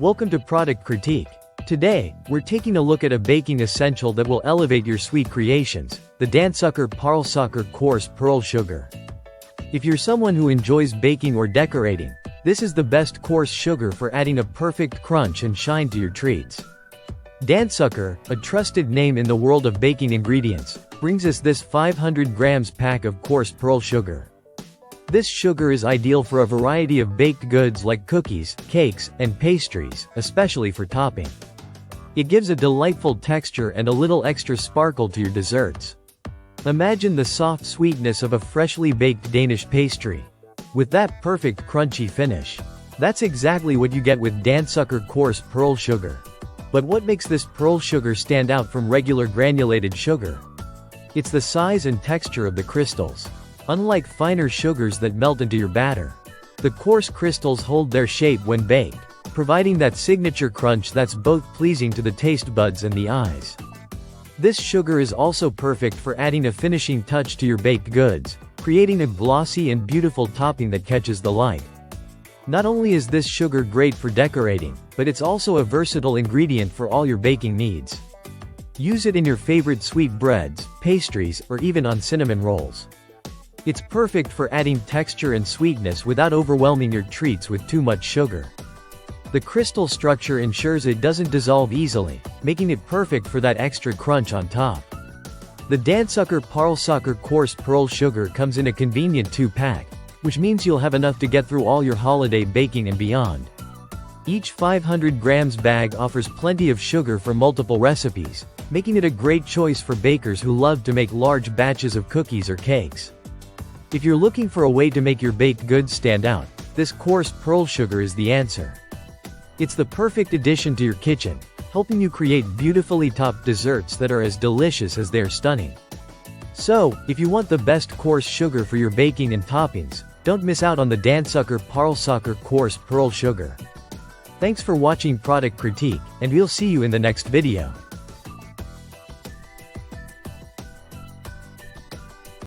Welcome to Product Critique. Today, we're taking a look at a baking essential that will elevate your sweet creations, the Dansukker Parlsocker Coarse Pearl Sugar. If you're someone who enjoys baking or decorating, this is the best coarse sugar for adding a perfect crunch and shine to your treats. Dansukker, a trusted name in the world of baking ingredients, brings us this 500 grams pack of coarse pearl sugar. This sugar is ideal for a variety of baked goods like cookies, cakes, and pastries, especially for topping. It gives a delightful texture and a little extra sparkle to your desserts. Imagine the soft sweetness of a freshly baked Danish pastry, with that perfect crunchy finish. That's exactly what you get with Dansukker Coarse Pearl Sugar. But what makes this pearl sugar stand out from regular granulated sugar? It's the size and texture of the crystals. Unlike finer sugars that melt into your batter, the coarse crystals hold their shape when baked, providing that signature crunch that's both pleasing to the taste buds and the eyes. This sugar is also perfect for adding a finishing touch to your baked goods, creating a glossy and beautiful topping that catches the light. Not only is this sugar great for decorating, but it's also a versatile ingredient for all your baking needs. Use it in your favorite sweet breads, pastries, or even on cinnamon rolls. It's perfect for adding texture and sweetness without overwhelming your treats with too much sugar. The crystal structure ensures it doesn't dissolve easily, making it perfect for that extra crunch on top. The Dansukker Parlsocker Coarse Pearl Sugar comes in a convenient 2-pack, which means you'll have enough to get through all your holiday baking and beyond. Each 500 grams bag offers plenty of sugar for multiple recipes, making it a great choice for bakers who love to make large batches of cookies or cakes. If you're looking for a way to make your baked goods stand out, this coarse pearl sugar is the answer. It's the perfect addition to your kitchen, helping you create beautifully topped desserts that are as delicious as they're stunning. So, if you want the best coarse sugar for your baking and toppings, don't miss out on the Dansukker Parlsocker Coarse Pearl Sugar. Thanks for watching Product Critique, and we'll see you in the next video.